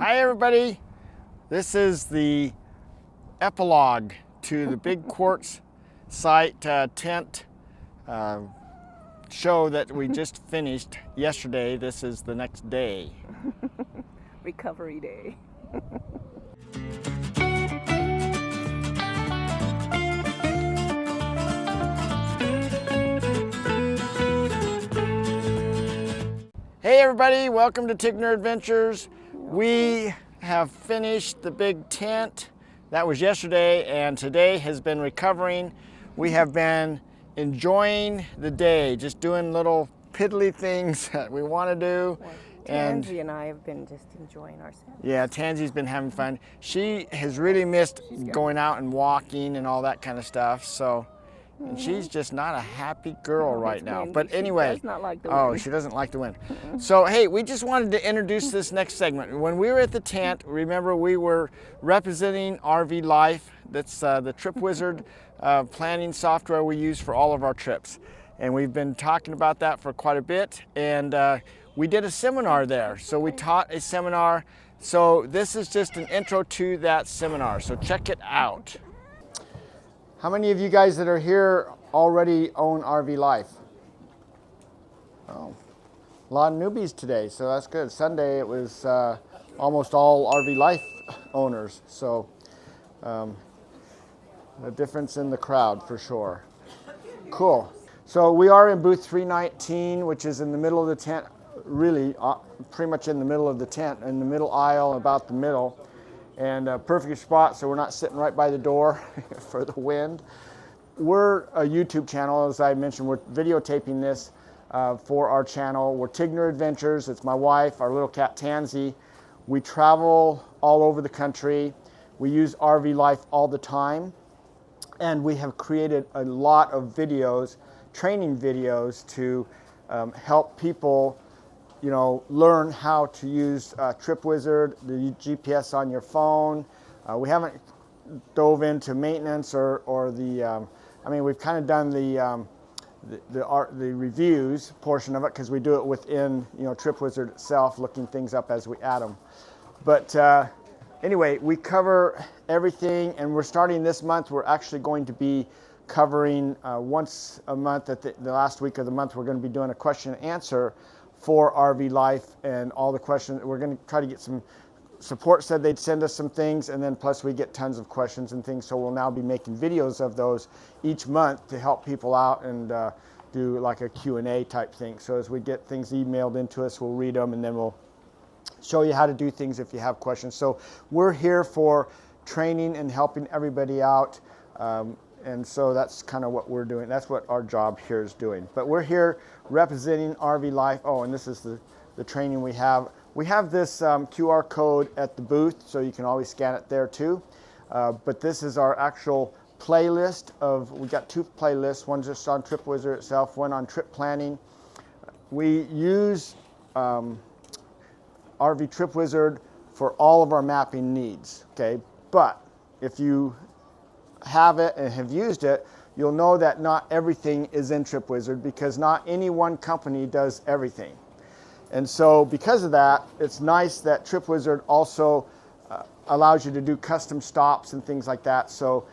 Hi everybody, this is the epilogue to the big QUARTZSITE tent show that we just finished yesterday. This is the next day. Recovery day. Hey everybody, welcome to Tigner Adventures. We have finished the big tent. That was yesterday, and today has been recovering. We have been enjoying the day, just doing little piddly things that we want to do. Well, Tansy and I have been just enjoying ourselves. Yeah, Tansy's been having fun. She has really missed going out and walking and all that kind of stuff. So, and she's just not a happy girl right now. Windy. But anyway, She does not like the wind. she doesn't like the wind. So hey, we just wanted to introduce this next segment. When we were at the tent, remember we were representing RV Life. That's the Trip Wizard planning software we use for all of our trips. And we've been talking about that for quite a bit. And we did a seminar there. So we taught a seminar. So this is just an intro to that seminar. So check it out. How many of you guys that are here already own RV Life? Oh, a lot of newbies today, so that's good. Sunday it was almost all RV Life owners, so a difference in the crowd for sure. Cool. So we are in booth 319, which is in the middle of the tent, really pretty much in the middle of the tent, in the middle aisle, about the middle. And a perfect spot so we're not sitting right by the door for the wind. We're a YouTube channel, as I mentioned. We're videotaping this for our channel. We're Tigner Adventures. It's my wife, our little cat Tansy. We travel all over the country. We use RV Life all the time. And we have created a lot of videos, training videos, to help people learn how to use Trip Wizard, the GPS on your phone. We haven't dove into maintenance or the, we've kind of done the reviews portion of it because we do it within, Trip Wizard itself, looking things up as we add them. But anyway, we cover everything, and we're starting this month. We're actually going to be covering once a month at the last week of the month. We're going to be doing a question and answer for RV Life and all the questions. We're going to try to get some support. Said they'd send us some things, and then plus we get tons of questions and things. So we'll now be making videos of those each month to help people out and do like a Q&A type thing. So as we get things emailed into us, we'll read them, and then we'll show you how to do things if you have questions. So we're here for training and helping everybody out. And so that's kind of what we're doing. That's what our job here is doing. But we're here representing RV Life. Oh, and this is the training we have. We have this QR code at the booth, so you can always scan it there too. But this is our actual playlist we got two playlists. One just on Trip Wizard itself, one on trip planning. We use RV Trip Wizard for all of our mapping needs, okay? But if you have it and have used it, you'll know that not everything is in Trip Wizard because not any one company does everything. And so because of that, it's nice that Trip Wizard also allows you to do custom stops and things like that, so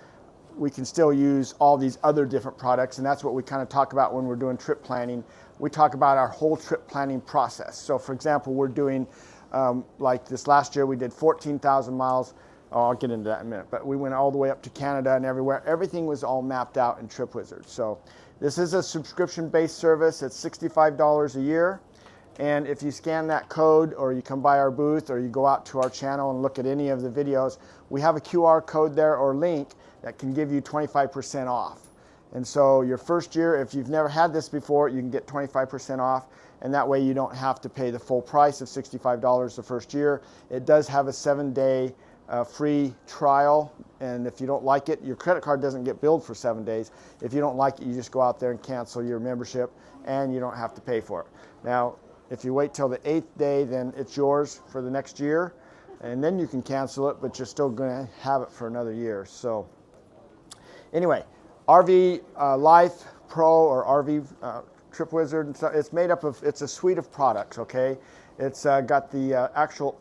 we can still use all these other different products. And that's what we kind of talk about when we're doing trip planning. We talk about our whole trip planning process. So for example, we're doing like this last year we did 14,000 miles. Oh, I'll get into that in a minute, but we went all the way up to Canada and everywhere. Everything was all mapped out in Trip Wizard. So this is a subscription-based service. It's $65 a year. And if you scan that code, or you come by our booth, or you go out to our channel and look at any of the videos, we have a QR code there or link that can give you 25% off. And so your first year, if you've never had this before, you can get 25% off. And that way you don't have to pay the full price of $65 the first year. It does have a 7-day free trial, and if you don't like it, your credit card doesn't get billed for 7 days. If you don't like it, you just go out there and cancel your membership, and you don't have to pay for it. Now, if you wait till the 8th day, then it's yours for the next year, and then you can cancel it, but you're still going to have it for another year. So anyway, RV Life Pro or RV Trip Wizard, it's made up of, it's a suite of products, okay? It's got the actual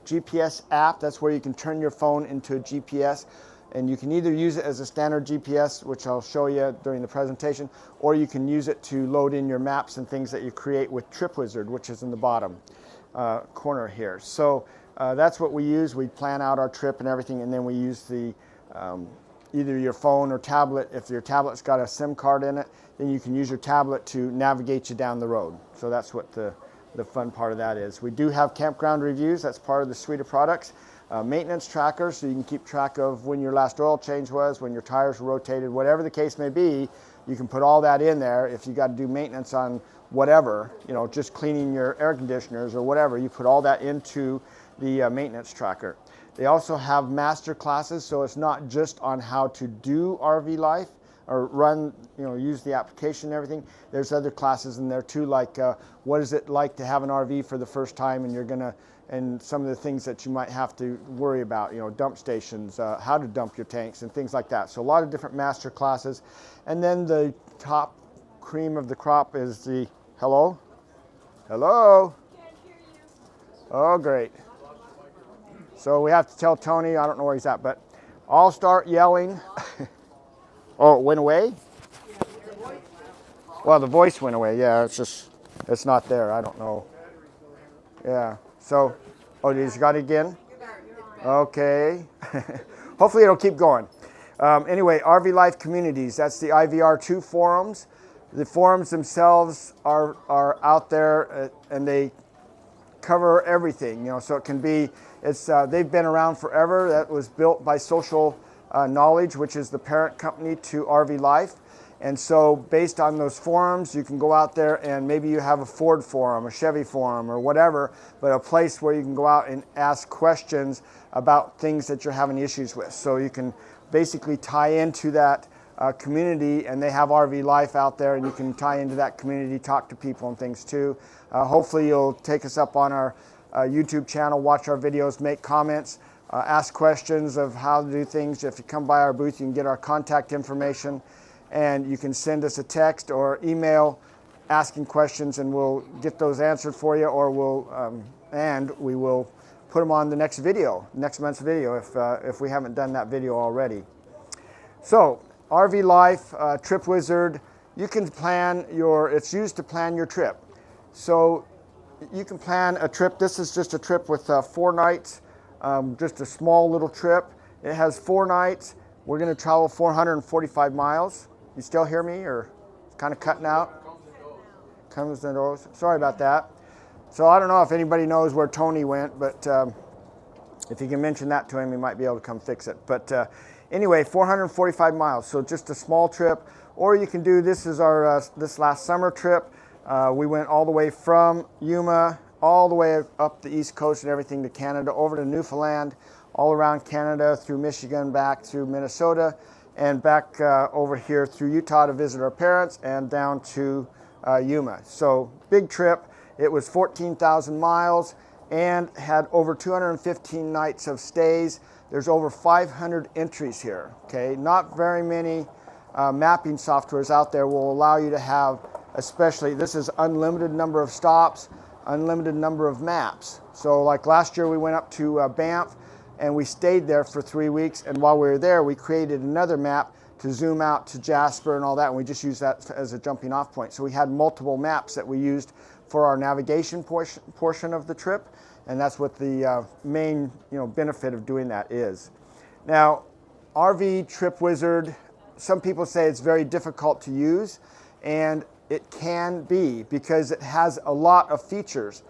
GPS app. That's where you can turn your phone into a GPS. And you can either use it as a standard GPS, which I'll show you during the presentation, or you can use it to load in your maps and things that you create with TripWizard, which is in the bottom corner here. So that's what we use. We plan out our trip and everything, and then we use the either your phone or tablet. If your tablet's got a SIM card in it, then you can use your tablet to navigate you down the road. So that's what the fun part of that is. We do have campground reviews. That's part of the suite of products. Maintenance tracker, so you can keep track of when your last oil change was, when your tires were rotated, whatever the case may be. You can put all that in there. If you got to do maintenance on whatever, you know, just cleaning your air conditioners or whatever, you put all that into the maintenance tracker. They also have master classes, so it's not just on how to do RV life or run, you know, use the application and everything. There's other classes in there too, like what is it like to have an RV for the first time, and some of the things that you might have to worry about, you know, dump stations, how to dump your tanks and things like that. So a lot of different master classes. And then the top cream of the crop is the, hello? Hello? Can't hear you. Oh, great. So we have to tell Tony, I don't know where he's at, but I'll start yelling. Oh, it went away? Well, the voice went away, yeah, it's not there, I don't know. Yeah, so, oh, you got it again? Okay. Hopefully it'll keep going. Anyway, RV Life Communities, that's the IVR2 forums. The forums themselves are out there and they cover everything, you know, so it can be, they've been around forever. That was built by Social Knowledge, which is the parent company to RV Life. And so based on those forums, you can go out there and maybe you have a Ford forum, a Chevy forum or whatever, but a place where you can go out and ask questions about things that you're having issues with. So you can basically tie into that community, and they have RV Life out there, and you can tie into that community, talk to people and things too. Hopefully you'll take us up on our YouTube channel, watch our videos, make comments, ask questions of how to do things. If you come by our booth, you can get our contact information, and you can send us a text or email asking questions, and we'll get those answered for you, or we will put them on the next video, next month's video, if we haven't done that video already. So RV Life, TripWizard, you can plan it's used to plan your trip. So you can plan a trip. This is just a trip with 4 nights, just a small little trip. It has 4 nights. We're going to travel 445 miles. You still hear me, or it's kind of cutting out? Comes and goes. Sorry about that. So I don't know if anybody knows where Tony went, but if you can mention that to him, he might be able to come fix it. But anyway, 445 miles, so just a small trip. Or you can do, this is our this last summer trip. We went all the way from Yuma, all the way up the East Coast and everything to Canada, over to Newfoundland, all around Canada, through Michigan, back through Minnesota, and back over here through Utah to visit our parents, and down to Yuma. So big trip. It was 14,000 miles and had over 215 nights of stays. There's over 500 entries here, okay? Not very many mapping softwares out there will allow you to have, especially, this is unlimited number of stops, unlimited number of maps. So like last year we went up to Banff, and we stayed there for 3 weeks, and while we were there we created another map to zoom out to Jasper and all that, and we just used that as a jumping off point. So we had multiple maps that we used for our navigation portion of the trip, and that's what the main benefit of doing that is. Now, RV TripWizard, some people say it's very difficult to use, and it can be because it has a lot of features,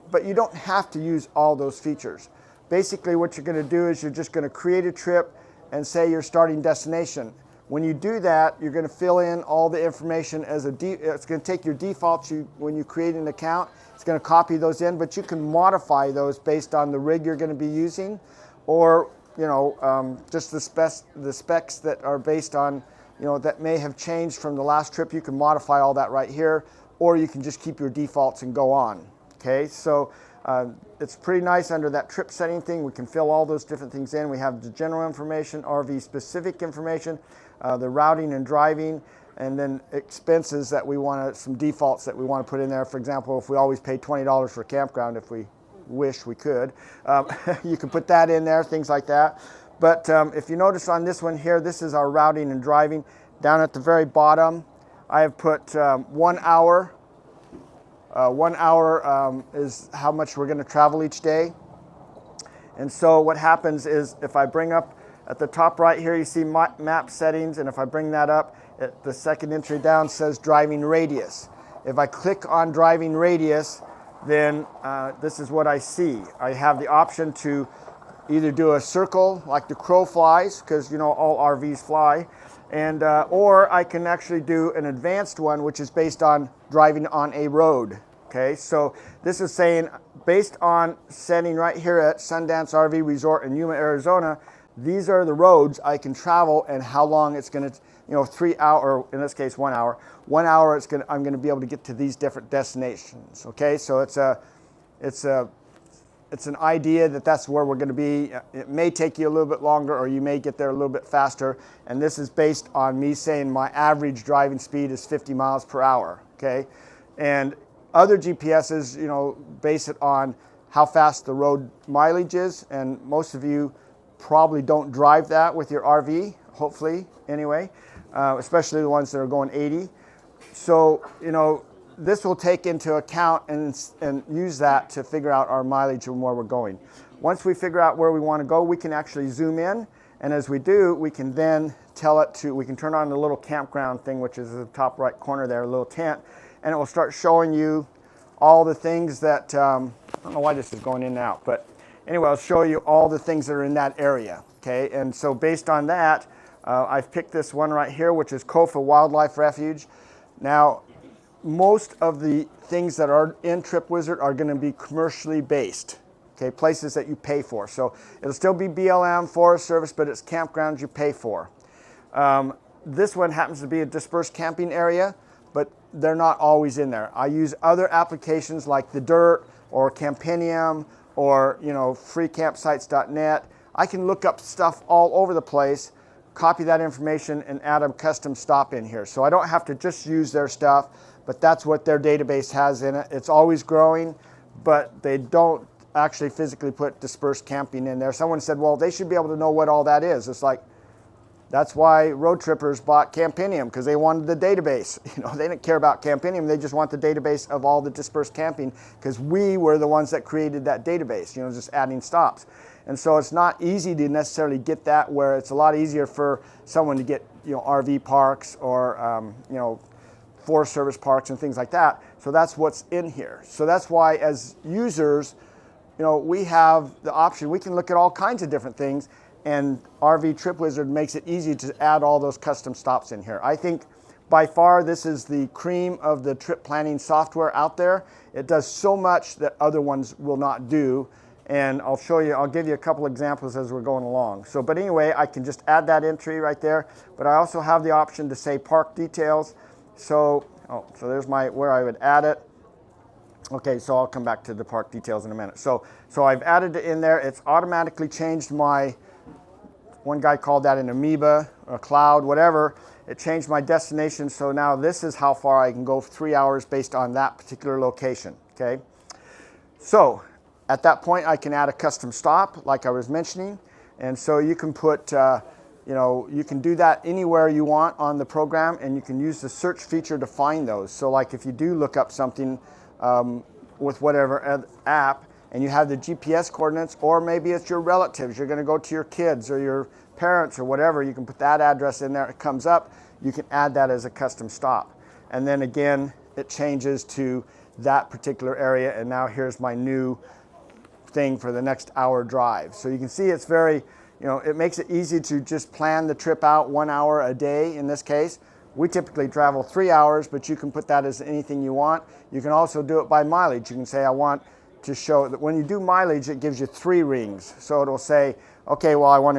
but you don't have to use all those features. Basically what you're going to do is you're just going to create a trip and say your starting destination. When you do that, you're going to fill in all the information as it's going to take your defaults when you create an account. It's going to copy those in, but you can modify those based on the rig you're going to be using, or just the specs that are based on, that may have changed from the last trip. You can modify all that right here, or you can just keep your defaults and go on. Okay, so it's pretty nice under that trip setting thing. We can fill all those different things in. We have the general information, RV specific information, the routing and driving, and then expenses that we want some defaults that we want to put in there. For example, if we always pay $20 for a campground, if we wish we could. You can put that in there, things like that. But if you notice on this one here, this is our routing and driving. Down at the very bottom, I have put 1 hour. 1 hour is how much we're going to travel each day. And so what happens is if I bring up at the top right here, you see map settings, and if I bring that up, the second entry down says driving radius. If I click on driving radius, then this is what I see. I have the option to either do a circle like the crow flies, because you know all RVs fly, and or I can actually do an advanced one, which is based on driving on a road. Okay, so this is saying based on setting right here at Sundance RV Resort in Yuma, Arizona, these are the roads I can travel and how long it's going to, 3 hours, or in this case 1 hour. 1 hour I'm going to be able to get to these different destinations. Okay, so it's an idea that that's where we're going to be. It may take you a little bit longer, or you may get there a little bit faster. And this is based on me saying my average driving speed is 50 miles per hour. Okay, and other GPSs, base it on how fast the road mileage is, and most of you probably don't drive that with your RV, hopefully, anyway, especially the ones that are going 80. So, this will take into account and use that to figure out our mileage and where we're going. Once we figure out where we want to go, we can actually zoom in, and as we do, we can then we can turn on the little campground thing, which is in the top right corner there, a little tent, and it will start showing you all the things that, I don't know why this is going in and out, but anyway, I'll show you all the things that are in that area, okay? And so based on that, I've picked this one right here, which is Kofa Wildlife Refuge. Now, most of the things that are in TripWizard are going to be commercially based, okay? Places that you pay for. So it'll still be BLM, Forest Service, but it's campgrounds you pay for. This one happens to be a dispersed camping area, but they're not always in there. I use other applications like The Dirt or Campinium or freecampsites.net. I can look up stuff all over the place, copy that information, and add a custom stop in here. So I don't have to just use their stuff, but that's what their database has in it. It's always growing, but they don't actually physically put dispersed camping in there. Someone said, well, they should be able to know what all that is. It's like, that's why road trippers bought Campinium, because they wanted the database. They didn't care about Campinium. They just want the database of all the dispersed camping, because we were the ones that created that database, just adding stops. And so it's not easy to necessarily get that, where it's a lot easier for someone to get, RV parks or, Forest Service parks and things like that. So that's what's in here. So that's why as users, we have the option. We can look at all kinds of different things, and RV TripWizard makes it easy to add all those custom stops in here. I think by far this is the cream of the trip planning software out there. It does so much that other ones will not do, and I'll give you a couple examples as we're going along. So, but anyway, I can just add that entry right there, but I also have the option to say park details. So there's where I would add it. Okay, so I'll come back to the park details in a minute. So I've added it in there. It's automatically changed one guy called that an amoeba, a cloud, whatever. It changed my destination, so now this is how far I can go for 3 hours based on that particular location, okay? So at that point, I can add a custom stop, like I was mentioning, and so you can put, you can do that anywhere you want on the program, and you can use the search feature to find those. So like if you do look up something with whatever app, and you have the GPS coordinates, or maybe it's your relatives, you're gonna go to your kids or your parents or whatever, you can put that address in there, it comes up, you can add that as a custom stop. And then again, it changes to that particular area, and now here's my new thing for the next hour drive. So you can see it's very, it makes it easy to just plan the trip out 1 hour a day in this case. We typically travel 3 hours, but you can put that as anything you want. You can also do it by mileage. You can say, I want to show that when you do mileage, it gives you 3 rings. So it'll say, okay, well, I want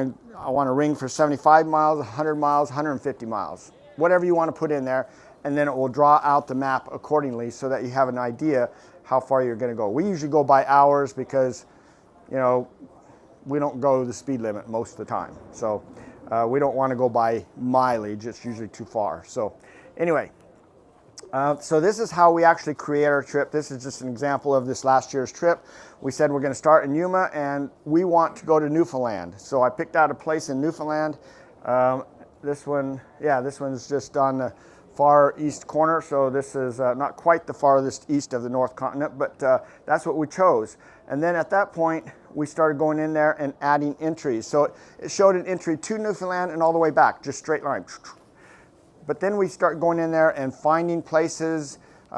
a ring for 75 miles, 100 miles, 150 miles, whatever you want to put in there, and then it will draw out the map accordingly so that you have an idea how far you're going to go. We usually go by hours because, we don't go the speed limit most of the time. So we don't want to go by mileage. It's usually too far. So anyway, So this is how we actually create our trip. This is just an example of this last year's trip. We said we're going to start in Yuma and we want to go to Newfoundland. So I picked out a place in Newfoundland. This one's just on the far east corner. So this is not quite the farthest east of the North Continent, but that's what we chose. And then at that point, we started going in there and adding entries. So it showed an entry to Newfoundland and all the way back, just straight line. But then we start going in there and finding places.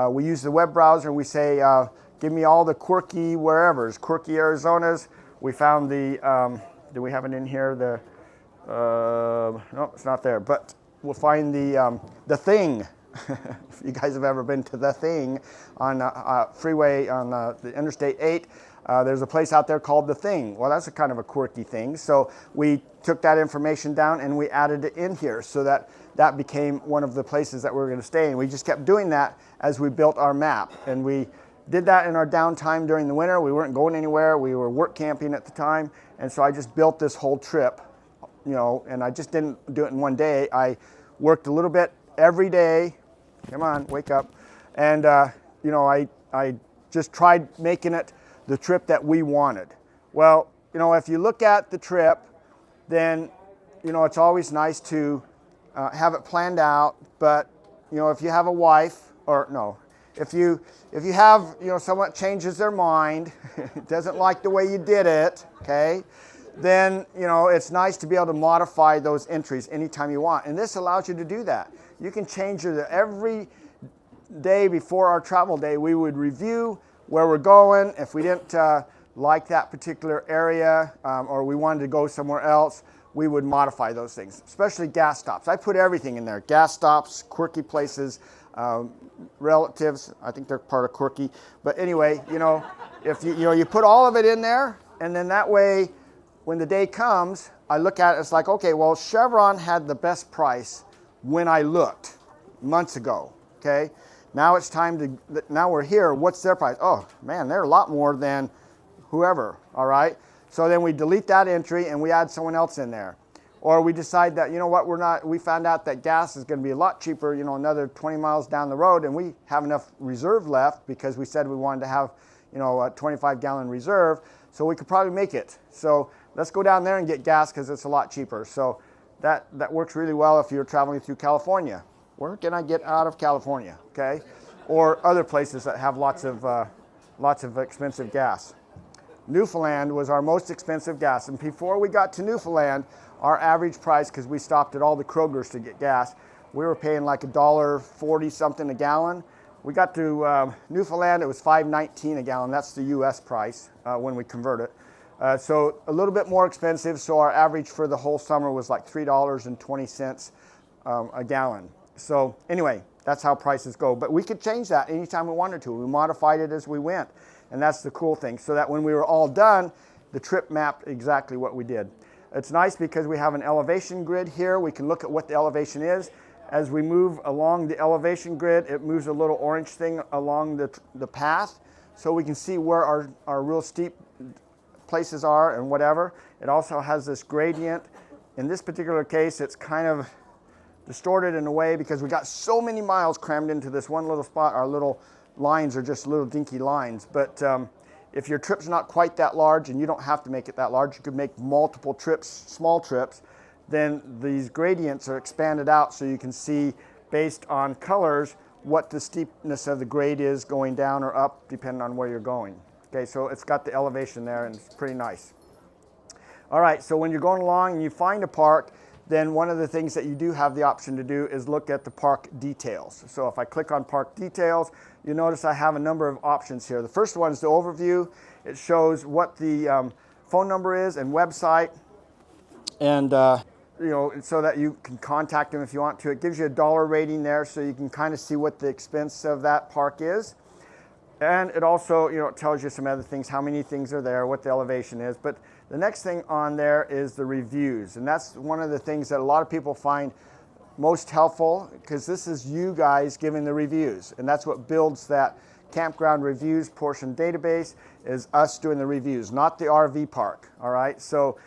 We use the web browser. We say, give me all the quirky wherevers, quirky Arizonas. We found the, do we have it in here? No, it's not there. But we'll find the Thing. If you guys have ever been to the Thing on freeway on the Interstate 8, there's a place out there called the Thing. Well, that's a kind of a quirky thing. So we took that information down and we added it in here so that that became one of the places that we were going to stay. And we just kept doing that as we built our map. And we did that in our downtime during the winter. We weren't going anywhere. We were work camping at the time. And so I just built this whole trip, you know, and I just didn't do it in one day. I worked a little bit every day. Come on, wake up. And, you know, I just tried making it the trip that we wanted. Well, you know, if you look at the trip, then, you know, it's always nice to have it planned out. But, you know, if you have a wife, or no, if you have, you know, someone changes their mind, doesn't like the way you did it, okay, then, you know, it's nice to be able to modify those entries anytime you want. And this allows you to do that. You can change it every day before our travel day. We would review where we're going. If we didn't like that particular area or we wanted to go somewhere else, we would modify those things, especially gas stops. I put everything in there. Gas stops, quirky places, relatives. I think they're part of quirky. But anyway, you know, if you put all of it in there, and then that way, when the day comes, I look at it, it's like, okay, well, Chevron had the best price when I looked months ago, okay? Now it's time to, now we're here, what's their price? Oh, man, they're a lot more than whoever, all right? So then we delete that entry and we add someone else in there. Or we decide that, you know what, we found out that gas is going to be a lot cheaper, you know, another 20 miles down the road, and we have enough reserve left because we said we wanted to have, you know, a 25-gallon reserve, so we could probably make it. So let's go down there and get gas because it's a lot cheaper. So that works really well if you're traveling through California. Where can I get out of California, okay? Or other places that have lots of expensive gas. Newfoundland was our most expensive gas. And before we got to Newfoundland, our average price, because we stopped at all the Krogers to get gas, we were paying like $1.40 something a gallon. We got to Newfoundland, it was $5.19 a gallon. That's the US price when we convert it. So a little bit more expensive. So our average for the whole summer was like $3.20 a gallon. So anyway, that's how prices go. But we could change that anytime we wanted to. We modified it as we went. And that's the cool thing. So that when we were all done, the trip mapped exactly what we did. It's nice because we have an elevation grid here. We can look at what the elevation is. As we move along the elevation grid, it moves a little orange thing along the path. So we can see where our real steep places are and whatever. It also has this gradient. In this particular case, it's kind of distorted in a way because we got so many miles crammed into this one little spot. Our little lines are just little dinky lines. But if your trip's not quite that large, and you don't have to make it that large, you could make multiple trips, small trips, then these gradients are expanded out so you can see based on colors what the steepness of the grade is going down or up depending on where you're going. Okay, so it's got the elevation there and it's pretty nice. All right, so when you're going along and you find a park, then one of the things that you do have the option to do is look at the park details. So if I click on park details, you notice I have a number of options here. The first one is the overview. It shows what the phone number is and website, and you know, so that you can contact them if you want to. It gives you a dollar rating there so you can kind of see what the expense of that park is. And it also, you know, it tells you some other things, how many things are there, what the elevation is. But the next thing on there is the reviews. And that's one of the things that a lot of people find most helpful, because this is you guys giving the reviews. And that's what builds that campground reviews portion database, is us doing the reviews, not the RV park, all right? So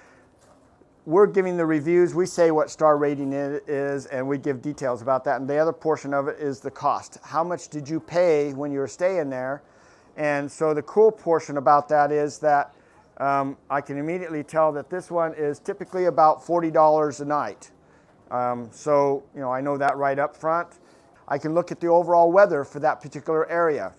we're giving the reviews. We say what star rating it is, and we give details about that. And the other portion of it is the cost. How much did you pay when you were staying there? And so the cool portion about that is that I can immediately tell that this one is typically about $40 a night. So, you know, I know that right up front. I can look at the overall weather for that particular area.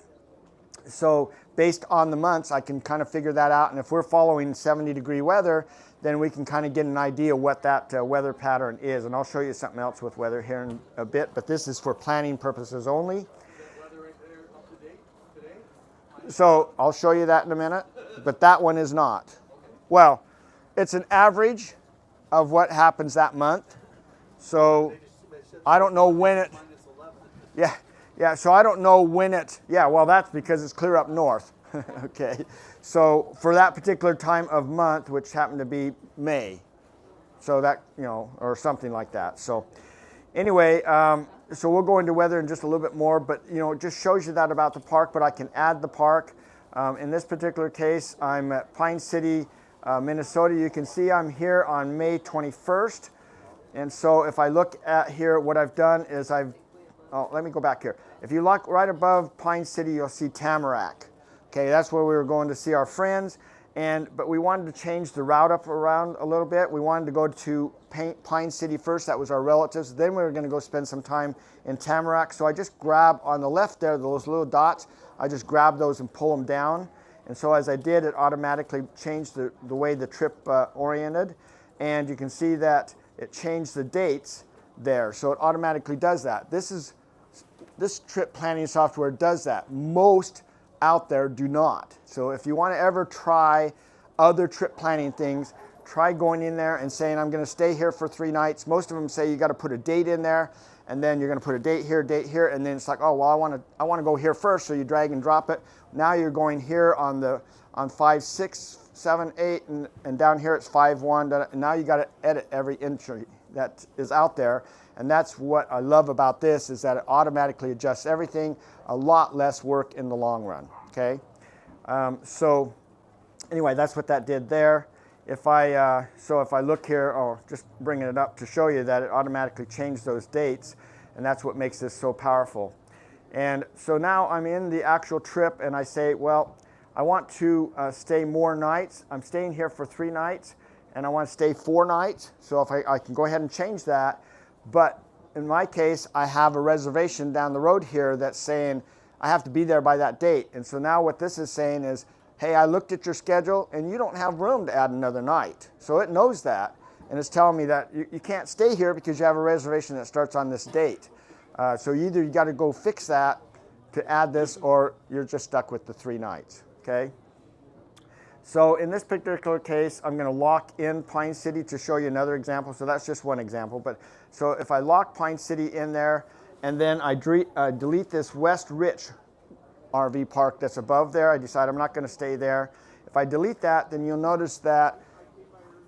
So based on the months, I can kind of figure that out. And if we're following 70-degree weather, then we can kind of get an idea what that weather pattern is. And I'll show you something else with weather here in a bit, but this is for planning purposes only. Is that weather right there up to date today? So I'll show you that in a minute, but that one is not. Well, it's an average of what happens that month. So I don't know when it, yeah, so I don't know when it, well, that's because it's clear up north. Okay, so for that particular time of month, which happened to be May, so that, you know, or something like that. So anyway, so we'll go into weather in just a little bit more, but, you know, it just shows you that about the park, but I can add the park. In this particular case, I'm at Pine City, Minnesota. You can see I'm here on May 21st. And so if I look at here, what I've done is let me go back here. If you look right above Pine City, you'll see Tamarack. Okay, that's where we were going to see our friends, but we wanted to change the route up around a little bit. We wanted to go to Pine City first. That was our relatives. Then we were going to go spend some time in Tamarack. So I just grab on the left there, those little dots. I just grab those and pull them down. And so as I did, it automatically changed the way the trip oriented. And you can see that it changed the dates there. So it automatically does that. This trip planning software does that. Most out there do not. So if you want to ever try other trip planning things, try going in there and saying, I'm going to stay here for 3 nights. Most of them say you got to put a date in there, and then you're going to put a date here, and then it's like, oh, well, I want to go here first, so you drag and drop it. Now you're going here on 5, 6, 7, 8, and down here it's 5, 1. And now you got to edit every entry that is out there. And that's what I love about this, is that it automatically adjusts everything. A lot less work in the long run, okay? So anyway, that's what that did there. If I look here, just bringing it up to show you that it automatically changed those dates, and that's what makes this so powerful. And so now I'm in the actual trip, and I say, well, I want to stay more nights. I'm staying here for 3 nights, and I want to stay 4 nights. So if I can go ahead and change that. But in my case, I have a reservation down the road here that's saying I have to be there by that date. And so now what this is saying is, hey, I looked at your schedule and you don't have room to add another night. So it knows that, and it's telling me that you can't stay here because you have a reservation that starts on this date. So either you got to go fix that to add this, or you're just stuck with the 3 nights, okay? So in this particular case, I'm going to lock in Pine City to show you another example. So that's just one example. But so if I lock Pine City in there, and then I delete this West Rich RV park that's above there, I decide I'm not going to stay there. If I delete that, then you'll notice that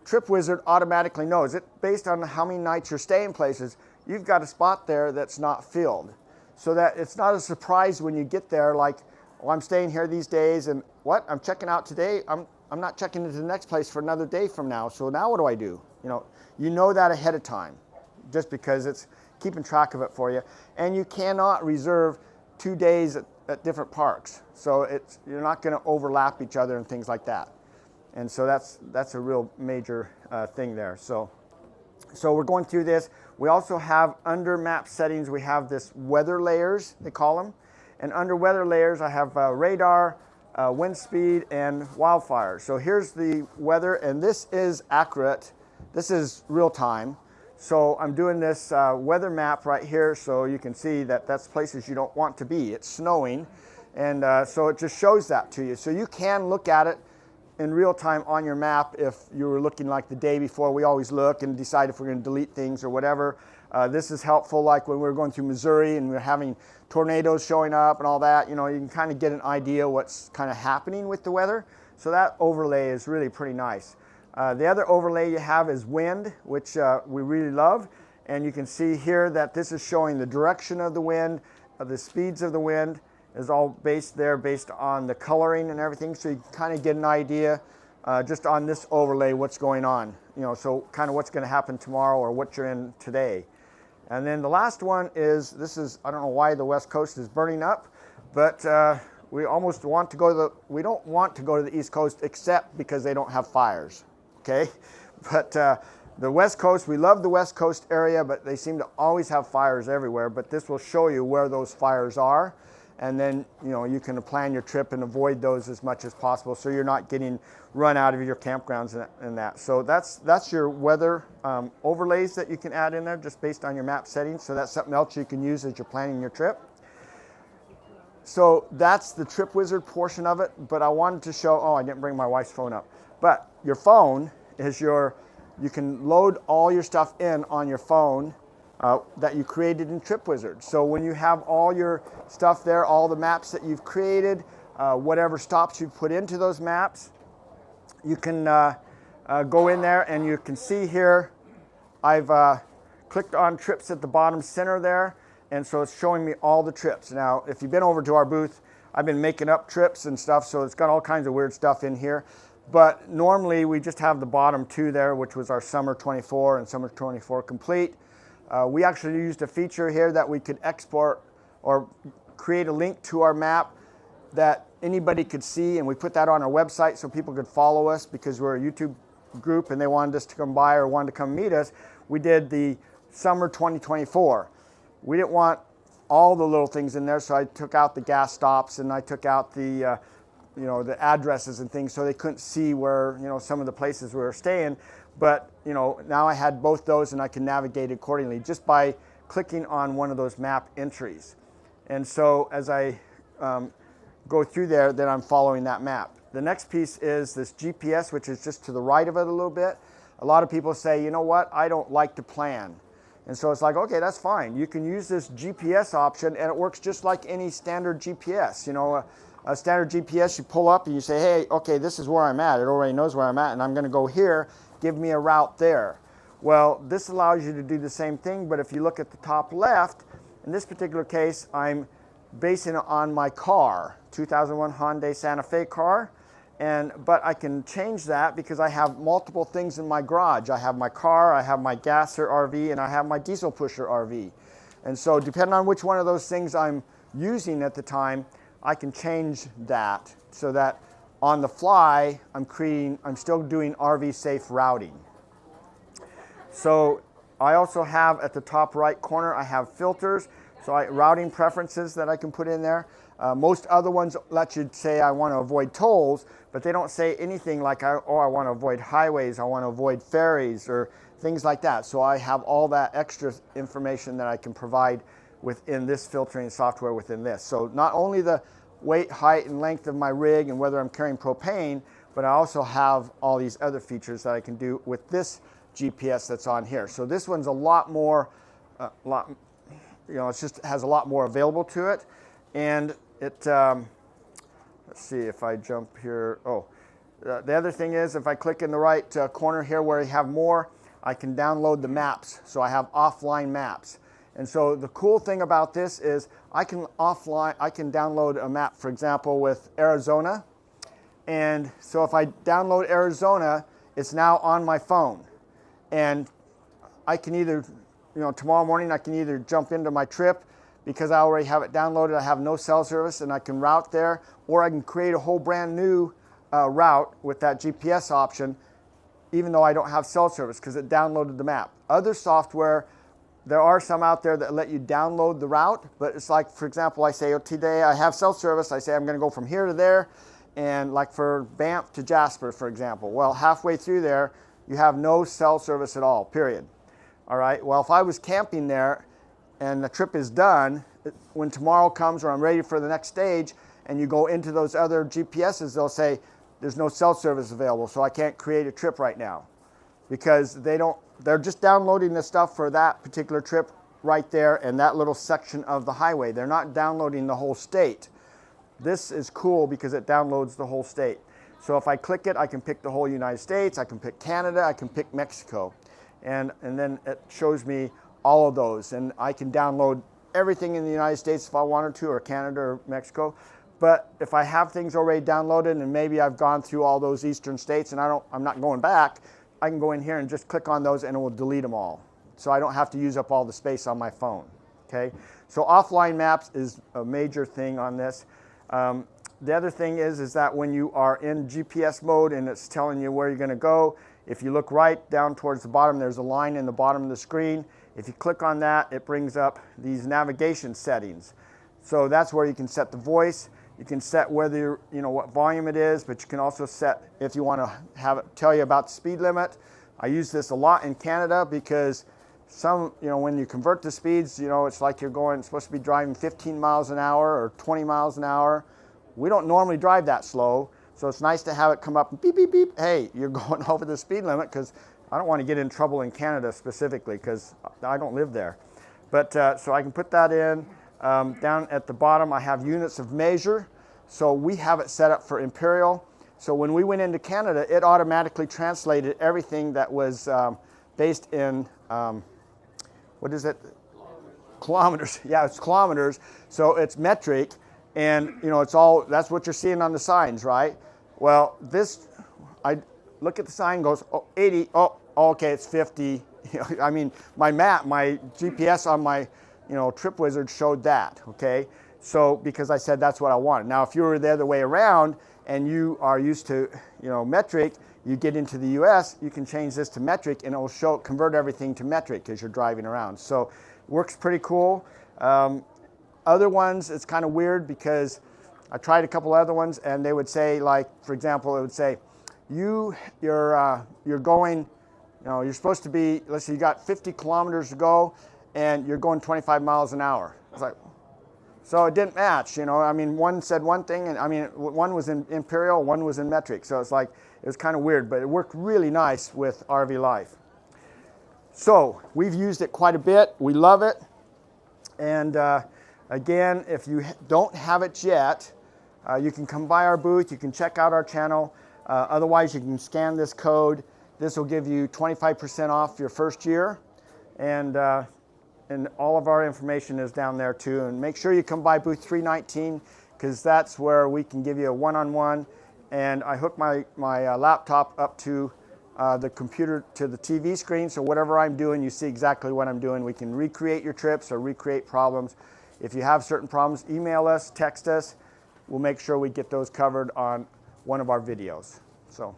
TripWizard automatically knows it based on how many nights you're staying places. You've got a spot there that's not filled, so that it's not a surprise when you get there, like, well, I'm staying here these days, and what? I'm checking out today. I'm not checking into the next place for another day from now. So now what do I do? You know that ahead of time, just because it's keeping track of it for you. And you cannot reserve 2 days at different parks. So you're not going to overlap each other and things like that. And so that's a real major thing there. So we're going through this. We also have under map settings, we have this weather layers, they call them. And under weather layers, I have radar, wind speed, and wildfire. So here's the weather, and this is accurate. This is real time. So I'm doing this weather map right here, so you can see that that's places you don't want to be. It's snowing, and so it just shows that to you. So you can look at it in real time on your map if you were looking like the day before. We always look and decide if we're going to delete things or whatever. This is helpful, like when we were going through Missouri and we were having tornadoes showing up and all that. You can kind of get an idea what's kind of happening with the weather. So that overlay is really pretty nice. The other overlay you have is wind, which we really love. And you can see here that this is showing the direction of the wind, the speeds of the wind is all based on the coloring and everything. So you can kind of get an idea just on this overlay what's going on. So kind of what's going to happen tomorrow or what you're in today. And then the last one is, I don't know why the West Coast is burning up, but we almost want to go to we don't want to go to the East Coast except because they don't have fires, okay? But the West Coast, we love the West Coast area, but they seem to always have fires everywhere. But this will show you where those fires are. And then, you can plan your trip and avoid those as much as possible so you're not getting run out of your campgrounds and that. So that's your weather overlays that you can add in there just based on your map settings. So that's something else you can use as you're planning your trip. So that's the Trip Wizard portion of it. But I wanted to show, I didn't bring my wife's phone up. But your phone is you can load all your stuff in on your phone that you created in Trip Wizard. So when you have all your stuff there, all the maps that you've created, whatever stops you put into those maps, you can go in there and you can see here, I've clicked on trips at the bottom center there, and so it's showing me all the trips. Now, if you've been over to our booth, I've been making up trips and stuff, so it's got all kinds of weird stuff in here. But normally we just have the bottom two there, which was our Summer 24 and Summer 24 Complete. We actually used a feature here that we could export or create a link to our map that anybody could see, and we put that on our website so people could follow us because we're a YouTube group and they wanted us to come by or wanted to come meet us. We did the Summer 2024. We didn't want all the little things in there, so I took out the gas stops and I took out the the addresses and things so they couldn't see where, some of the places we were staying. But, now I had both those and I can navigate accordingly just by clicking on one of those map entries. And so as I go through there, then I'm following that map. The next piece is this GPS, which is just to the right of it a little bit. A lot of people say, you know what, I don't like to plan. And so it's like, okay, that's fine. You can use this GPS option and it works just like any standard GPS. A standard GPS, you pull up and you say, hey, okay, this is where I'm at. It already knows where I'm at and I'm going to go here. Give me a route there. Well, this allows you to do the same thing, but if you look at the top left, in this particular case, I'm basing it on my car, 2001 Hyundai Santa Fe car. But I can change that because I have multiple things in my garage. I have my car, I have my gasser RV, and I have my diesel pusher RV. And so depending on which one of those things I'm using at the time, I can change that so that on the fly, I'm still doing RV safe routing. So I also have at the top right corner, I have filters. So routing preferences that I can put in there. Most other ones let you say I want to avoid tolls, but they don't say anything like, I want to avoid highways, I want to avoid ferries or things like that. So I have all that extra information that I can provide within this filtering software within this. So not only the weight, height, and length of my rig and whether I'm carrying propane, but I also have all these other features that I can do with this GPS that's on here. So this one's a lot more, it just has a lot more available to it. And it, let's see if I jump here. The other thing is if I click in the right corner here where you have more, I can download the maps. So I have offline maps. And so the cool thing about this is I can download a map, for example, with Arizona. And so if I download Arizona, it's now on my phone. And I can either, tomorrow morning I can either jump into my trip because I already have it downloaded, I have no cell service and I can route there, or I can create a whole brand new route with that GPS option, even though I don't have cell service because it downloaded the map. Other software, there are some out there that let you download the route, but it's like, for example, I say, today I have cell service. I say I'm going to go from here to there, and like for Banff to Jasper, for example. Well, halfway through there, you have no cell service at all, period. All right, well, if I was camping there and the trip is done, when tomorrow comes or I'm ready for the next stage, and you go into those other GPSs, they'll say, there's no cell service available, so I can't create a trip right now. Because they're just downloading the stuff for that particular trip right there and that little section of the highway. They're not downloading the whole state. This is cool because it downloads the whole state. So if I click it, I can pick the whole United States, I can pick Canada, I can pick Mexico. And then it shows me all of those. And I can download everything in the United States if I wanted to, or Canada or Mexico. But if I have things already downloaded and maybe I've gone through all those eastern states and I'm not going back, I can go in here and just click on those and it will delete them all. So I don't have to use up all the space on my phone, okay? So offline maps is a major thing on this. The other thing is that when you are in GPS mode and it's telling you where you're going to go, if you look right down towards the bottom, there's a line in the bottom of the screen. If you click on that, it brings up these navigation settings. So that's where you can set the voice. You can set whether what volume it is, but you can also set if you want to have it tell you about the speed limit. I use this a lot in Canada because when you convert the speeds, it's like you're supposed to be driving 15 miles an hour or 20 miles an hour. We don't normally drive that slow, so it's nice to have it come up and beep, beep, beep. Hey, you're going over the speed limit, because I don't want to get in trouble in Canada specifically because I don't live there. But so I can put that in. Down at the bottom, I have units of measure. So we have it set up for imperial. So when we went into Canada, it automatically translated everything that was based in, what is it? Kilometers. Yeah, it's kilometers. So it's metric. And it's all, that's what you're seeing on the signs, right? Well, I look at the sign, goes, 80, okay, it's 50. I mean, my GPS on my, Trip Wizard showed that, okay? So, because I said that's what I wanted. Now, if you were the other way around and you are used to, metric, you get into the US, you can change this to metric and it will convert everything to metric as you're driving around. So, it works pretty cool. Other ones, it's kind of weird because I tried a couple other ones and they would say, like, for example, it would say, you're going, you're supposed to be, let's say you got 50 kilometers to go and you're going 25 miles an hour. It's like, so it didn't match, I mean, one said one thing and one was in imperial, one was in metric. So it's like, it was kind of weird, but it worked really nice with RV Life. So we've used it quite a bit. We love it. And again, if you don't have it yet, you can come by our booth. You can check out our channel. Otherwise, you can scan this code. This will give you 25% off your first year. And all of our information is down there too. And make sure you come by booth 319 because that's where we can give you a one-on-one. And I hook my laptop up to the computer to the TV screen. So whatever I'm doing, you see exactly what I'm doing. We can recreate your trips or recreate problems. If you have certain problems, email us, text us. We'll make sure we get those covered on one of our videos. So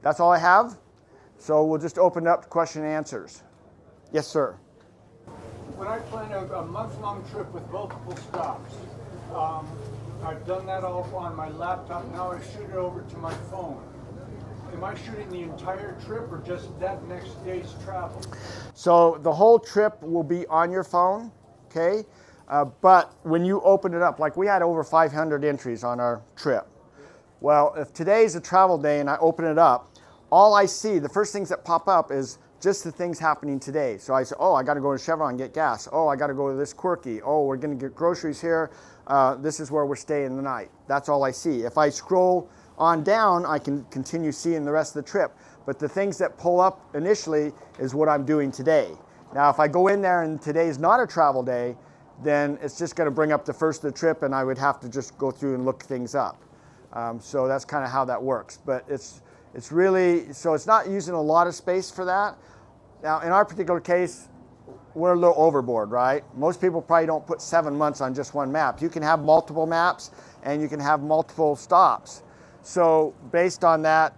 that's all I have. So we'll just open up to question and answers. Yes, sir. When I plan a month-long trip with multiple stops, I've done that all on my laptop. Now I shoot it over to my phone. Am I shooting the entire trip or just that next day's travel? So the whole trip will be on your phone, okay? But when you open it up, like we had over 500 entries on our trip. Well, if today's a travel day and I open it up, all I see, the first things that pop up is just the things happening today. So I say, I got to go to Chevron and get gas. I got to go to this Quirky. We're going to get groceries here. This is where we're staying the night. That's all I see. If I scroll on down, I can continue seeing the rest of the trip. But the things that pull up initially is what I'm doing today. Now, if I go in there and today's not a travel day, then it's just going to bring up the first of the trip and I would have to just go through and look things up. So that's kind of how that works. But it's really, so it's not using a lot of space for that. Now, in our particular case, we're a little overboard, right? Most people probably don't put 7 months on just one map. You can have multiple maps and you can have multiple stops. So based on that,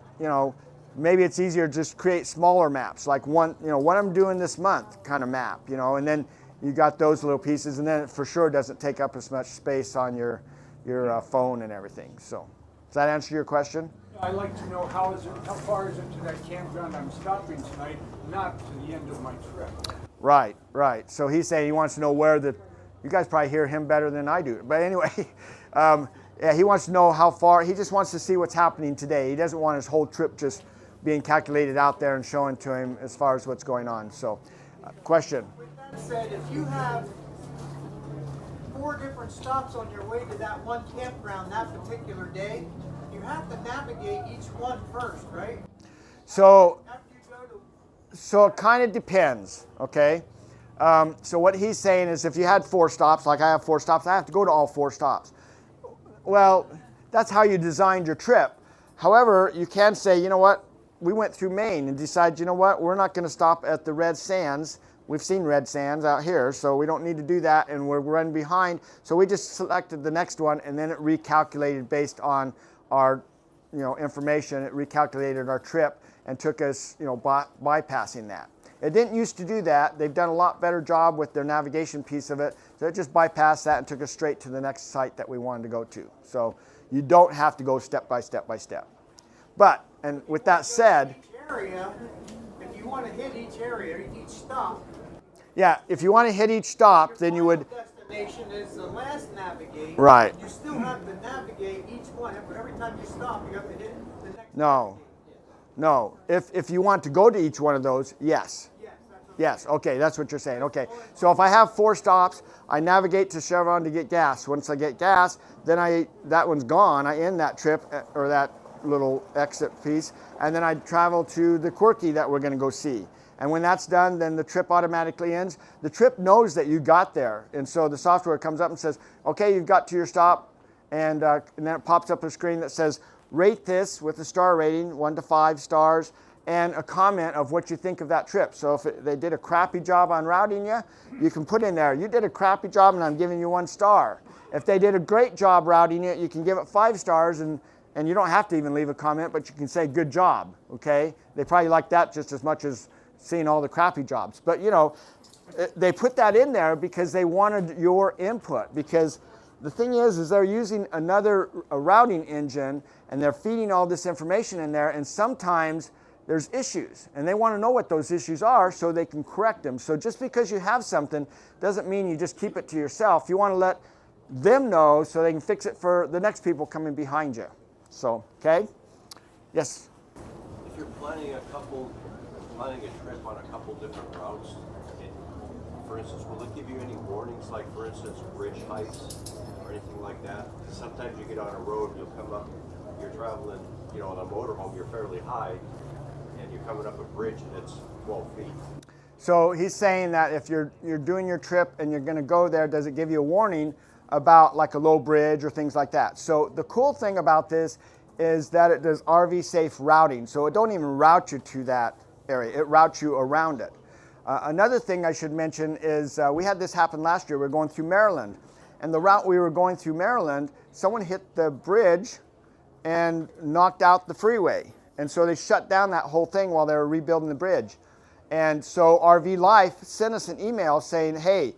maybe it's easier to just create smaller maps, like one, what I'm doing this month kind of map, and then you got those little pieces, and then it for sure doesn't take up as much space on your phone and everything. So does that answer your question? I'd like to know how far is it to that campground I'm stopping tonight, not to the end of my trip. Right. So he's saying he wants to know where you guys probably hear him better than I do. But anyway, yeah, he wants to know how far. He just wants to see what's happening today. He doesn't want his whole trip just being calculated out there and showing to him as far as what's going on. So, question. With that said, if you have 4 different stops on your way to that one campground that particular day, you have to navigate each one first, right? So, After you go to so it kind of depends, okay? So what he's saying is if you had 4 stops, like I have 4 stops, I have to go to all 4 stops. Well, that's how you designed your trip. However, you can say, you know what, we went through Maine and decided, you know what, we're not going to stop at the red sands. We've seen red sands out here, so we don't need to do that, and we're running behind. So we just selected the next one, and then it recalculated based on our, information. It recalculated our trip and took us, bypassing that. It didn't used to do that. They've done a lot better job with their navigation piece of it. So it just bypassed that and took us straight to the next site that we wanted to go to. So you don't have to go step by step by step. But, and with that said, Each area, if you want to hit each area, each stop. yeah, if you want to hit each stop, then you would. Your destination is the last navigate. Right. You still have to navigate each one, but every time you stop, you have to hit the next. No. No. If you want to go to each one of those, yes. Yes, that's what Yes, okay, that's what you're saying. Okay, so if I have 4 stops, I navigate to Chevron to get gas. Once I get gas, then that one's gone. I end that trip, or that little exit piece, and then I travel to the Quirky that we're going to go see. And when that's done, then the trip automatically ends. The trip knows that you got there, and so the software comes up and says, okay, you've got to your stop, and then it pops up a screen that says, rate this with a star rating, 1 to 5 stars, and a comment of what you think of that trip. So if they did a crappy job on routing you, you can put in there, you did a crappy job and I'm giving you 1 star. If they did a great job routing it, you can give it 5 stars, and you don't have to even leave a comment, but you can say good job, okay? They probably like that just as much as seeing all the crappy jobs. But they put that in there because they wanted your input, because the thing is they're using a routing engine, and they're feeding all this information in there, and sometimes there's issues, and they want to know what those issues are so they can correct them. So just because you have something doesn't mean you just keep it to yourself. You want to let them know so they can fix it for the next people coming behind you. So, okay? Yes? If you're planning a trip on a couple different routes, for instance, will it give you any warnings, like for instance, bridge heights or anything like that? Sometimes you get on a road, you'll come up, you're traveling, on a motorhome, you're fairly high, and you're coming up a bridge and it's 12 feet. So he's saying that if you're doing your trip and you're going to go there, does it give you a warning about like a low bridge or things like that? So the cool thing about this is that it does RV safe routing. So it don't even route you to that area. It routes you around it. Another thing I should mention is we had this happen last year. We were going through Maryland, and the route we were going through Maryland, someone hit the bridge and knocked out the freeway. And so they shut down that whole thing while they were rebuilding the bridge. And so RV Life sent us an email saying, hey,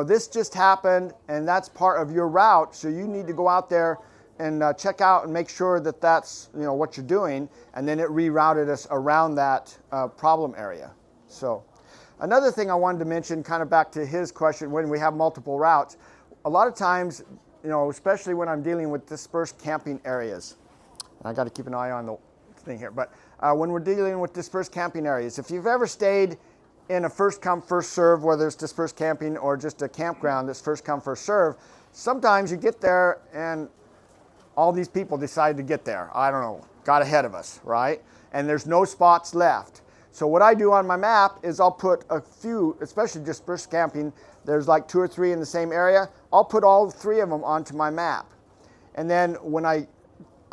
this just happened and that's part of your route, so you need to go out there and check out and make sure that that's what you're doing. And then it rerouted us around that problem area. So another thing I wanted to mention, kind of back to his question, when we have multiple routes, a lot of times, especially when I'm dealing with dispersed camping areas, I got to keep an eye on the thing here, but when we're dealing with dispersed camping areas, if you've ever stayed in a first come first serve, whether it's dispersed camping or just a campground that's first come first serve, sometimes you get there and all these people decide to get there, I don't know, got ahead of us, right? And there's no spots left. So what I do on my map is I'll put a few, especially dispersed camping, there's like 2 or 3 in the same area, I'll put all 3 of them onto my map. And then when I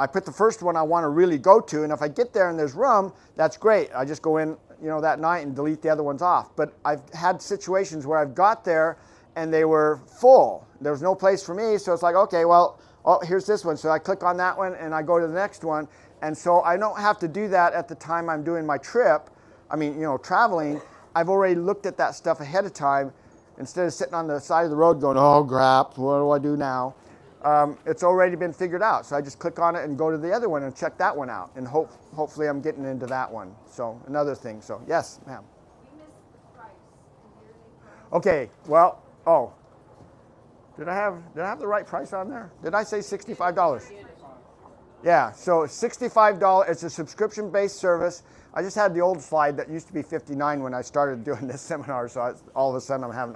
put the first one I want to really go to, and if I get there and there's room, that's great. I just go in, that night and delete the other ones off. But I've had situations where I've got there and they were full. There was no place for me, so it's like, okay, well, here's this one. So I click on that one and I go to the next one. And so I don't have to do that at the time I'm doing my trip. Traveling. I've already looked at that stuff ahead of time instead of sitting on the side of the road going, oh, crap, what do I do now? It's already been figured out. So I just click on it and go to the other one and check that one out. And hopefully I'm getting into that one. So another thing. So yes, ma'am. We missed the price. The yearly price. Okay, well, did I have the right price on there? Did I say $65? Yeah, so $65, it's a subscription-based service. I just had the old slide that used to be $59 when I started doing this seminar, so all of a sudden I'm having,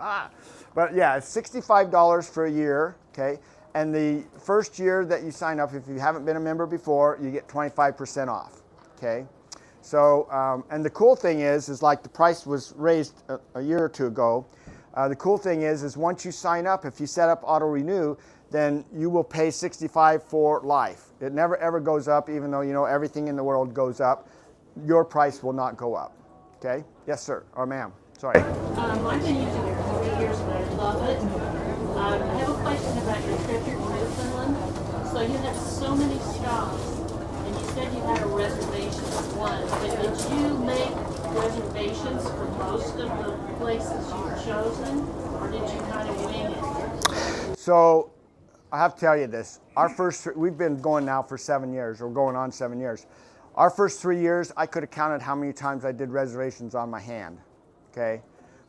But yeah, it's $65 for a year, okay? And the first year that you sign up, if you haven't been a member before, you get 25% off, okay? So, and the cool thing is like the price was raised a year or 2 ago. The cool thing is once you sign up, if you set up auto renew, then you will pay $65 for life. It never ever goes up, even though you know everything in the world goes up. Your price will not go up. Okay? Yes, sir, or ma'am. Sorry. I've been using it for 40 years and I love it. I have a question about your trip to Newfoundland. So you have so many stops, and you said you had a reservation at one, but did you make reservations for most of the places you've chosen, or did you kind of wing it? So I have to tell you this. We've been going now for 7 years, or going on 7 years. Our first 3 years, I could have counted how many times I did reservations on my hand, okay?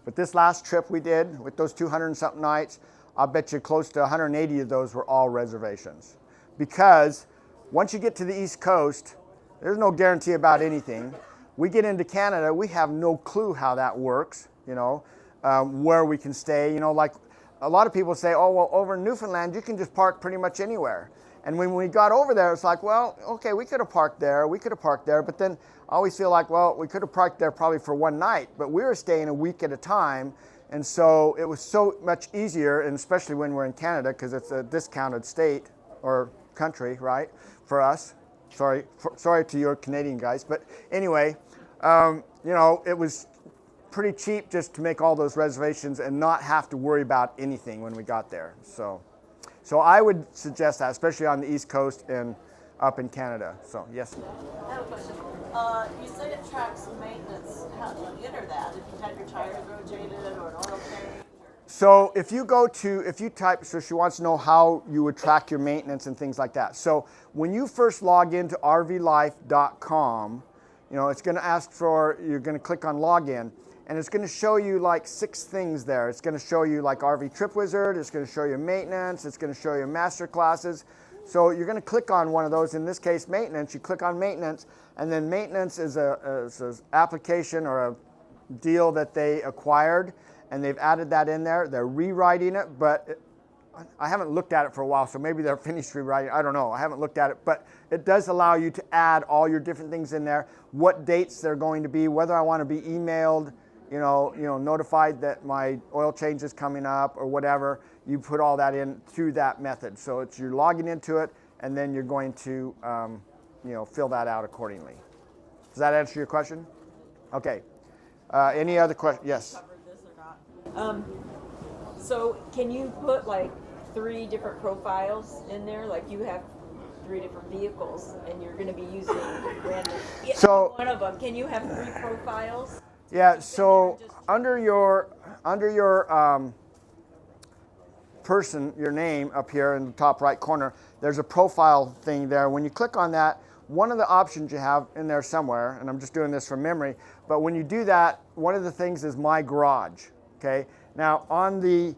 But this last trip we did, with those 200 and something nights, I'll bet you close to 180 of those were all reservations. Because once you get to the East Coast, there's no guarantee about anything. We get into Canada, we have no clue how that works, you know, where we can stay. You know, like a lot of people say, oh, well, over in Newfoundland, you can just park pretty much anywhere. And when we got over there, it's like, well, okay, we could have parked there, but then I always feel like, well, we could have parked there probably for one night, but we were staying a week at a time, and so it was so much easier, and especially when we're in Canada, because it's a discounted state or country, right, for us. Sorry to your Canadian guys, but anyway, you know, it was pretty cheap just to make all those reservations and not have to worry about anything when we got there. So I would suggest that, especially on the East Coast and up in Canada. So, yes? I have a question. You said it tracks maintenance. How do you enter that? If you had your tires rotated or an oil change? So if you type, so she wants to know how you would track your maintenance and things like that. So when you first log into rvlife.com, you know, it's going to ask for, you're going to click on login, and it's going to show you like 6 things there. It's going to show you like RV Trip Wizard, it's going to show you maintenance, it's going to show you master classes. So you're going to click on one of those, in this case maintenance, you click on maintenance, and then maintenance is an application or a deal that they acquired, and they've added that in there. They're rewriting it, but I haven't looked at it for a while, so maybe they're finished rewriting. I don't know. I haven't looked at it, but it does allow you to add all your different things in there, what dates they're going to be, whether I want to be emailed, you know, notified that my oil change is coming up or whatever. You put all that in through that method. So it's you're logging into it, and then you're going to, you know, fill that out accordingly. Does that answer your question? Okay. Any other questions? Yes. So can you put like 3 different profiles in there? Like you have 3 different vehicles and you're going to be using random one of them. Can you have 3 profiles? Yeah, so under your person, your name up here in the top right corner, there's a profile thing there. When you click on that, one of the options you have in there somewhere, and I'm just doing this from memory, but when you do that, one of the things is My Garage, okay? Now on the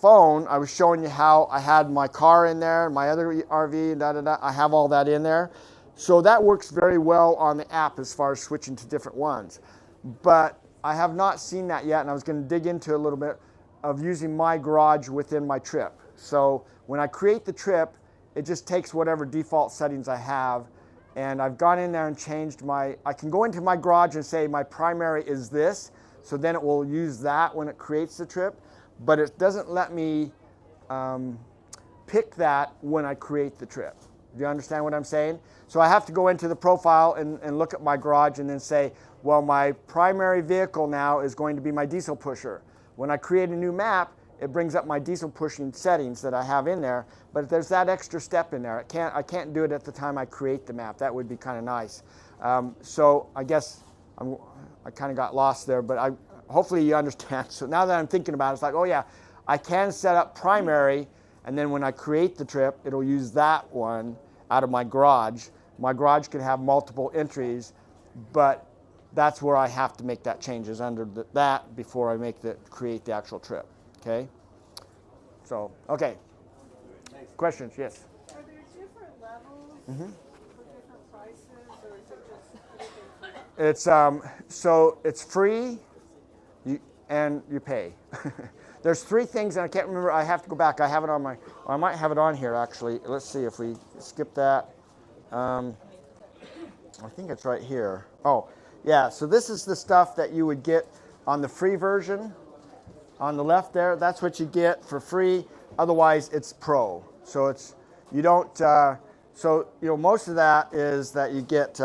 phone, I was showing you how I had my car in there, my other RV, I have all that in there. So that works very well on the app as far as switching to different ones. But I have not seen that yet, and I was going to dig into a little bit of using My Garage within my trip. So when I create the trip, it just takes whatever default settings I have, and I've gone in there and changed I can go into My Garage and say my primary is this, so then it will use that when it creates the trip, but it doesn't let me pick that when I create the trip. Do you understand what I'm saying? So I have to go into the profile and look at My Garage and then say, well, my primary vehicle now is going to be my diesel pusher. When I create a new map, it brings up my diesel pushing settings that I have in there, but there's that extra step in there. I can't do it at the time I create the map. That would be kind of nice. So I guess I kind of got lost there, but hopefully you understand. So now that I'm thinking about it, it's like, oh yeah, I can set up primary, and then when I create the trip, it'll use that one out of My Garage. My Garage can have multiple entries, but that's where I have to make that changes under that before I create the actual trip. Okay. So okay. Questions? Yes. Are there different levels for different prices, or is it just It's so it's free, and you pay. There's 3 things, and I can't remember. I have to go back. I have it on I might have it on here actually. Let's see if we skip that. I think it's right here. Oh, yeah. So this is the stuff that you would get on the free version. On the left there, that's what you get for free. otherwise it's Pro. So it's, you don't, so, you know, most of that is that you get,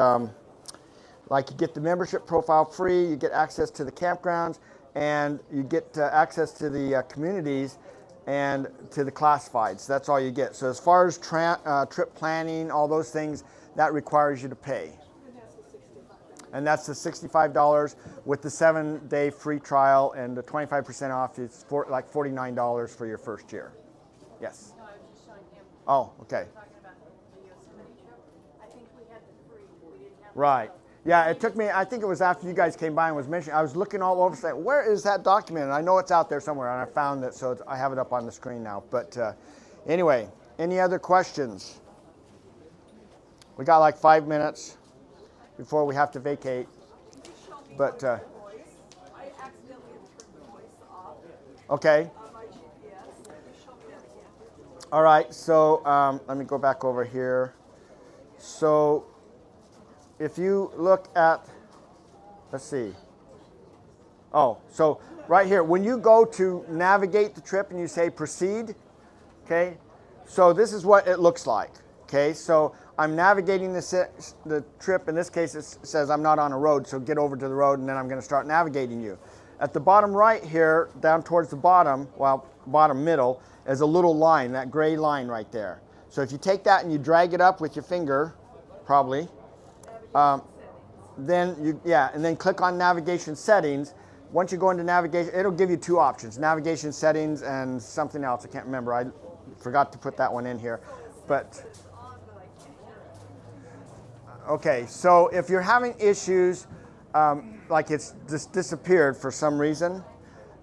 like you get the membership profile free, you get access to the campgrounds, and you get access to the communities and to the classifieds. That's all you get. So as far as trip planning, all those things, that requires you to pay. And that's the $65 with the 7-day free trial and the 25% off. It's like $49 for your first year. Yes. No, I was just showing him. Oh, okay. Talking about the Yosemite trip. I think we had the free. We didn't have the Right. pro. Yeah, it took me, I think it was after you guys came by and was mentioning, I was looking all over saying, where is that document? And I know it's out there somewhere, and I found it, so I have it up on the screen now. But anyway, any other questions? We got like 5 minutes before we have to vacate. But, I accidentally had turned the voice off okay. on my GPS. Can you show me that again? All right, so let me go back over here. So if you look at, let's see. Oh, so right here, when you go to navigate the trip and you say proceed, okay, so this is what it looks like. Okay, so I'm navigating the trip. In this case, it says I'm not on a road, so get over to the road, and then I'm going to start navigating you. At the bottom right here, down towards the bottom, well, bottom middle, is a little line, that gray line right there. So if you take that and you drag it up with your finger, probably, then you, yeah, and then click on navigation settings. Once you go into navigation, it'll give you two options, navigation settings and something else. I can't remember. I forgot to put that one in here. But okay, so if you're having issues, like it's just disappeared for some reason,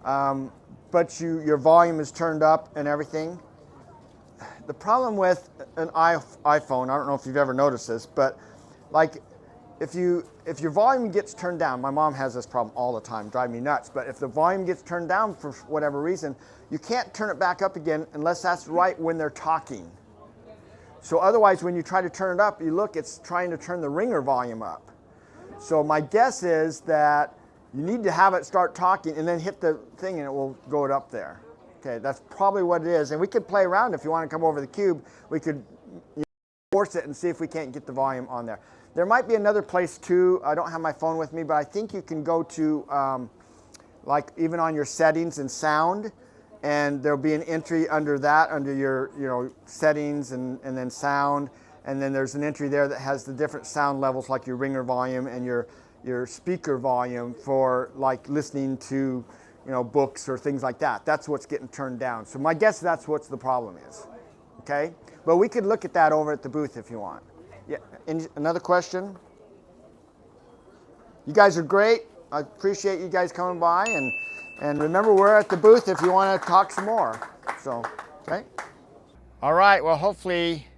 but your volume is turned up and everything. The problem with an iPhone, I don't know if you've ever noticed this, but like if your volume gets turned down, my mom has this problem all the time, drive me nuts, but if the volume gets turned down for whatever reason, you can't turn it back up again unless that's right when they're talking. So otherwise, when you try to turn it up, you look, it's trying to turn the ringer volume up. So my guess is that you need to have it start talking and then hit the thing and it will go up there. Okay, that's probably what it is. And we could play around if you want to come over the cube. We could force it and see if we can't get the volume on there. There might be another place too. I don't have my phone with me, but I think you can go to like even on your settings and sound, and there'll be an entry under that, under your settings and then sound, and then there's an entry there that has the different sound levels like your ringer volume and your speaker volume for like listening to books or things like that. That's what's getting turned down. So my guess that's what the problem is. Okay, but we could look at that over at the booth if you want. Yeah. Another question? You guys are great. I appreciate you guys coming by, and remember, we're at the booth if you want to talk some more. So, okay. All right. Well, hopefully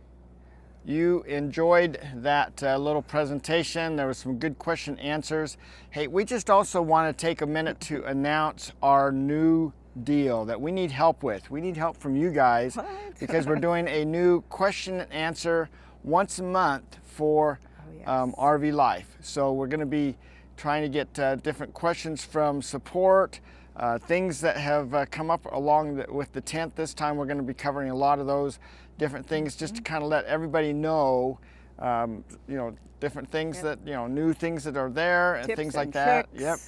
you enjoyed that little presentation. There was some good question answers. Hey, we just also want to take a minute to announce our new deal that we need help with. We need help from you guys because we're doing a new question and answer once a month for RV Life. So we're going to be trying to get different questions from support, things that have come up along with the tent. This time we're going to be covering a lot of those different things just to kind of let everybody know, different things that, new things that are there and things like that. Yep.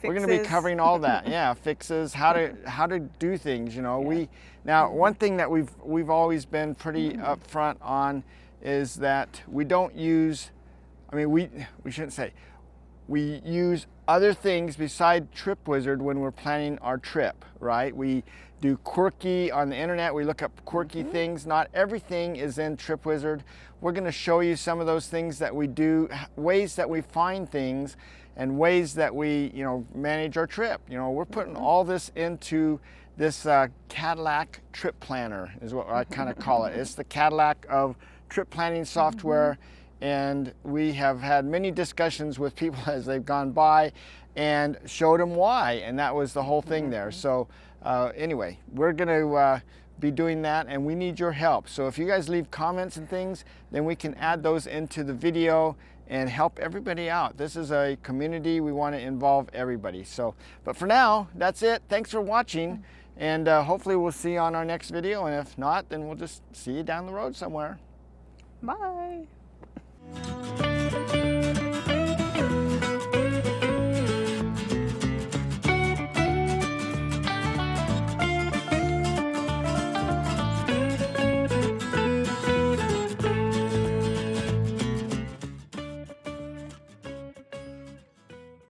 We're going to be covering all that. Yeah, fixes, how to do things, Now, one thing that we've always been pretty upfront on is that we don't use, we shouldn't say, we use other things beside TripWizard when we're planning our trip, right? We do quirky on the internet. We look up quirky things. Not everything is in TripWizard. We're going to show you some of those things that we do, ways that we find things, and ways that we, manage our trip. We're putting all this into this Cadillac trip planner is what I kind of call it. It's the Cadillac of trip planning software. And we have had many discussions with people as they've gone by and showed them why, and that was the whole thing there. So anyway, we're going to be doing that, and we need your help. So if you guys leave comments and things, then we can add those into the video and help everybody out. This is a community. We want to involve everybody. So, but for now, that's it. Thanks for watching, And hopefully we'll see you on our next video, and if not, then we'll just see you down the road somewhere. Bye.